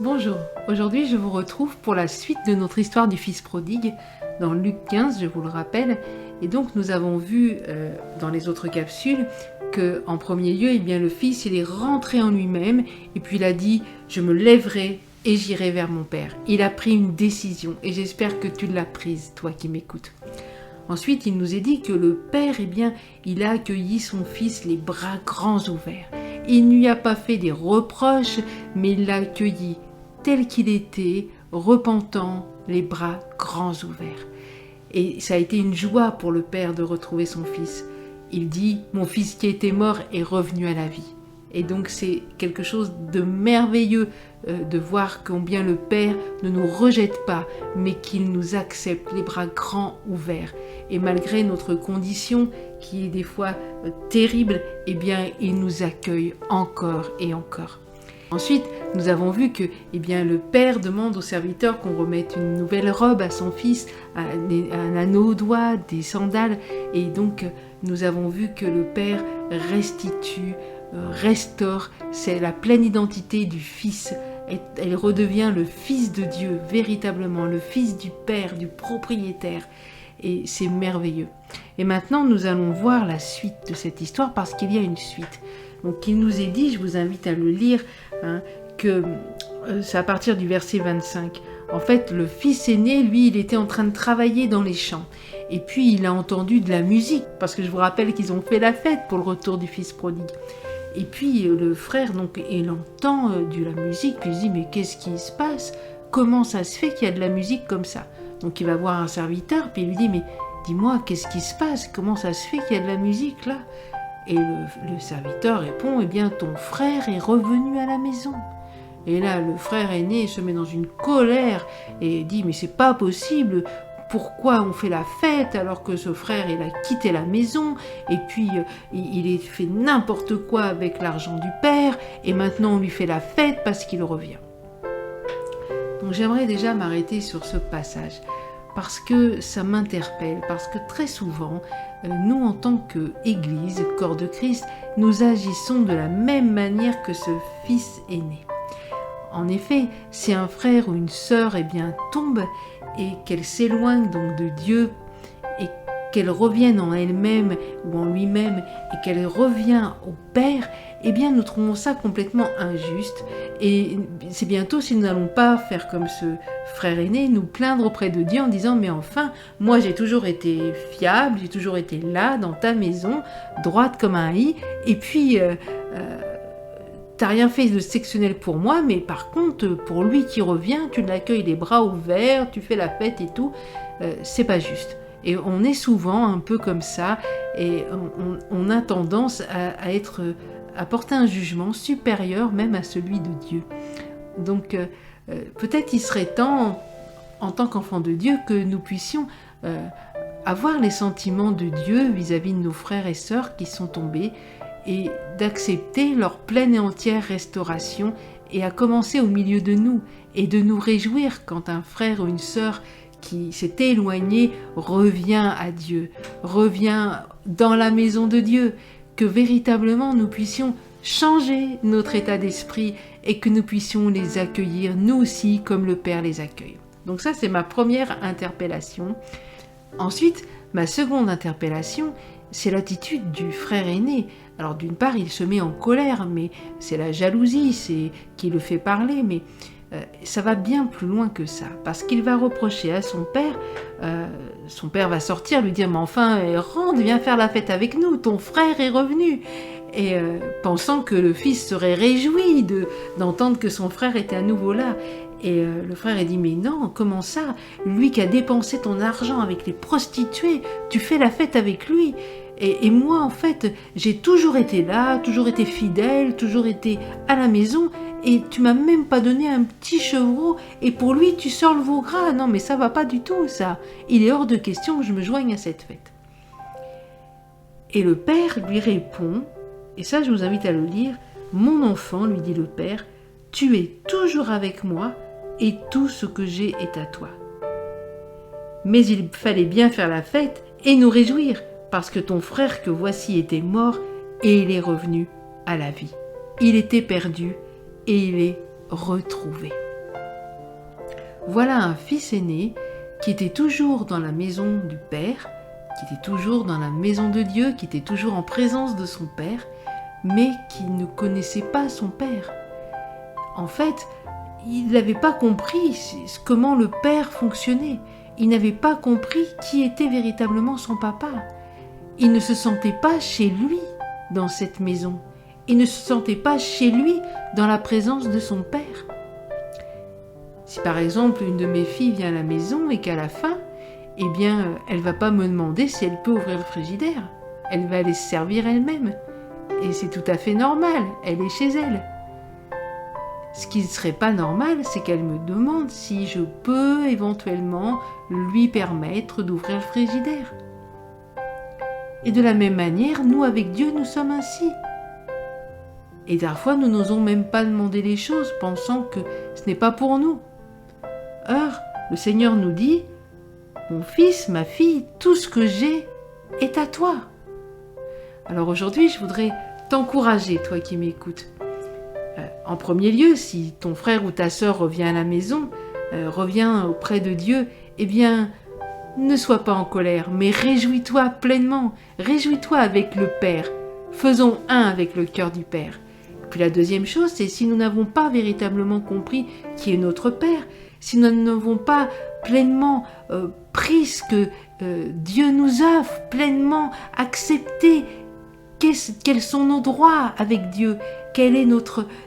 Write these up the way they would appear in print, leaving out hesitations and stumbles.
Bonjour, aujourd'hui je vous retrouve pour la suite de notre histoire du fils prodigue, dans Luc 15, je vous le rappelle. Et donc nous avons vu dans les autres capsules que en premier lieu, le fils il est rentré en lui-même et puis il a dit « je me lèverai et j'irai vers mon père ». Il a pris une décision et j'espère que tu l'as prise, toi qui m'écoutes. Ensuite, il nous est dit que le père, il a accueilli son fils les bras grands ouverts. Il ne lui a pas fait des reproches, mais il l'a accueilli tel qu'il était, repentant, les bras grands ouverts. Et ça a été une joie pour le père de retrouver son fils. Il dit « Mon fils qui était mort est revenu à la vie ». Et donc c'est quelque chose de merveilleux de voir combien le Père ne nous rejette pas, mais qu'il nous accepte les bras grands ouverts. Et malgré notre condition qui est des fois terrible, il nous accueille encore et encore. Ensuite, nous avons vu que le père demande au serviteur qu'on remette une nouvelle robe à son fils, un anneau au doigt, des sandales. Et donc, nous avons vu que le père restitue, restaure, c'est la pleine identité du fils. Elle redevient le fils de Dieu, véritablement, le fils du père, du propriétaire. Et c'est merveilleux. Et maintenant, nous allons voir la suite de cette histoire parce qu'il y a une suite. Donc, il nous est dit, je vous invite à le lire, que c'est à partir du verset 25. En fait, le fils aîné, lui, il était en train de travailler dans les champs. Et puis, il a entendu de la musique, parce que je vous rappelle qu'ils ont fait la fête pour le retour du fils prodigue. Et puis, le frère, donc, il entend de la musique, puis il se dit, mais qu'est-ce qui se passe? Comment ça se fait qu'il y a de la musique comme ça? Donc, il va voir un serviteur, puis il lui dit, mais dis-moi, qu'est-ce qui se passe? Comment ça se fait qu'il y a de la musique là? Et le serviteur répond, ton frère est revenu à la maison. Et là, le frère aîné se met dans une colère et dit, mais c'est pas possible, pourquoi on fait la fête alors que ce frère, il a quitté la maison et puis il a fait n'importe quoi avec l'argent du père et maintenant on lui fait la fête parce qu'il revient. Donc j'aimerais déjà m'arrêter sur ce passage parce que ça m'interpelle, parce que très souvent, nous en tant qu'Église, corps de Christ, nous agissons de la même manière que ce fils aîné. En effet, si un frère ou une sœur tombe et qu'elle s'éloigne donc de Dieu et qu'elle revienne en elle-même ou en lui-même et qu'elle revient au Père, nous trouvons ça complètement injuste et c'est bientôt si nous n'allons pas faire comme ce frère aîné, nous plaindre auprès de Dieu en disant mais enfin, moi j'ai toujours été fiable, j'ai toujours été là dans ta maison, droite comme un i et puis t'as rien fait de exceptionnel pour moi, mais par contre, pour lui qui revient, tu l'accueilles les bras ouverts, tu fais la fête et tout, c'est pas juste. Et on est souvent un peu comme ça, et on a tendance à porter un jugement supérieur même à celui de Dieu. Donc, peut-être il serait temps, en tant qu'enfants de Dieu, que nous puissions avoir les sentiments de Dieu vis-à-vis de nos frères et sœurs qui sont tombés, et d'accepter leur pleine et entière restauration et à commencer au milieu de nous et de nous réjouir quand un frère ou une sœur qui s'est éloigné revient à Dieu, revient dans la maison de Dieu, que véritablement nous puissions changer notre état d'esprit et que nous puissions les accueillir nous aussi comme le Père les accueille. Donc ça c'est ma première interpellation. Ensuite, ma seconde interpellation, c'est l'attitude du frère aîné. Alors d'une part, il se met en colère, mais c'est la jalousie, c'est qui le fait parler, mais ça va bien plus loin que ça, parce qu'il va reprocher à son père va sortir, lui dire « mais enfin, rentre, viens faire la fête avec nous, ton frère est revenu !» Et pensant que le fils serait réjoui d'entendre que son frère était à nouveau là. Et le frère a dit « mais non, comment ça? Lui qui a dépensé ton argent avec les prostituées, tu fais la fête avec lui !» Et moi, en fait, j'ai toujours été là, toujours été fidèle, toujours été à la maison, et tu m'as même pas donné un petit chevreau, et pour lui, tu sors le veau gras. Non, mais ça va pas du tout, ça. Il est hors de question que je me joigne à cette fête. Et le père lui répond, et ça, je vous invite à le lire, « Mon enfant, lui dit le père, tu es toujours avec moi, et tout ce que j'ai est à toi. Mais il fallait bien faire la fête et nous réjouir, parce que ton frère que voici était mort et il est revenu à la vie. Il était perdu et il est retrouvé. » voilà un fils aîné qui était toujours dans la maison du Père, qui était toujours dans la maison de Dieu, qui était toujours en présence de son Père, mais qui ne connaissait pas son Père. En fait, il n'avait pas compris comment le Père fonctionnait. Il n'avait pas compris qui était véritablement son papa. Il ne se sentait pas chez lui dans cette maison. Il ne se sentait pas chez lui dans la présence de son Père. Si par exemple une de mes filles vient à la maison et qu'à la fin, eh bien, elle va pas me demander si elle peut ouvrir le frigidaire. Elle va aller se servir elle-même. Et c'est tout à fait normal, elle est chez elle. Ce qui ne serait pas normal, c'est qu'elle me demande si je peux éventuellement lui permettre d'ouvrir le frigidaire. Et de la même manière, nous avec Dieu, nous sommes ainsi. Et parfois, nous n'osons même pas demander les choses, pensant que ce n'est pas pour nous. Or, le Seigneur nous dit, « Mon fils, ma fille, tout ce que j'ai est à toi. » Alors aujourd'hui, je voudrais t'encourager, toi qui m'écoutes. En premier lieu, si ton frère ou ta sœur revient à la maison, revient auprès de Dieu, eh bien, ne sois pas en colère, mais réjouis-toi pleinement, réjouis-toi avec le Père. Faisons un avec le cœur du Père. Puis la deuxième chose, c'est si nous n'avons pas véritablement compris qui est notre Père, si nous n'avons pas pleinement pris ce que Dieu nous offre, pleinement accepté quels sont nos droits avec Dieu,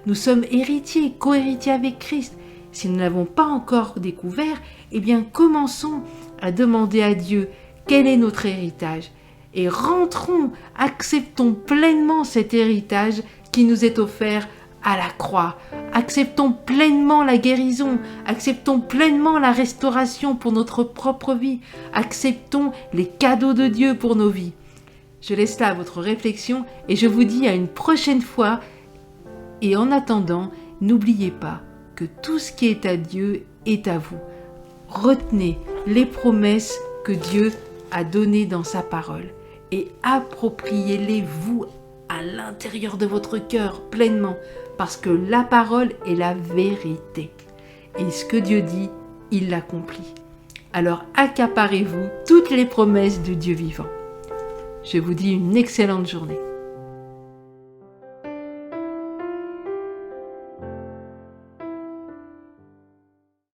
nous sommes héritiers, co-héritiers avec Christ. Si nous n'avons pas encore découvert, eh bien commençons à demander à Dieu quel est notre héritage et rentrons, acceptons pleinement cet héritage qui nous est offert à la croix. Acceptons pleinement la guérison, acceptons pleinement la restauration pour notre propre vie, acceptons les cadeaux de Dieu pour nos vies. Je laisse là votre réflexion et je vous dis à une prochaine fois. Et en attendant, n'oubliez pas que tout ce qui est à Dieu est à vous. Retenez les promesses que Dieu a données dans sa parole et appropriez-les vous à l'intérieur de votre cœur pleinement parce que la parole est la vérité. Et ce que Dieu dit, il l'accomplit. Alors accaparez-vous toutes les promesses du Dieu vivant. Je vous dis une excellente journée.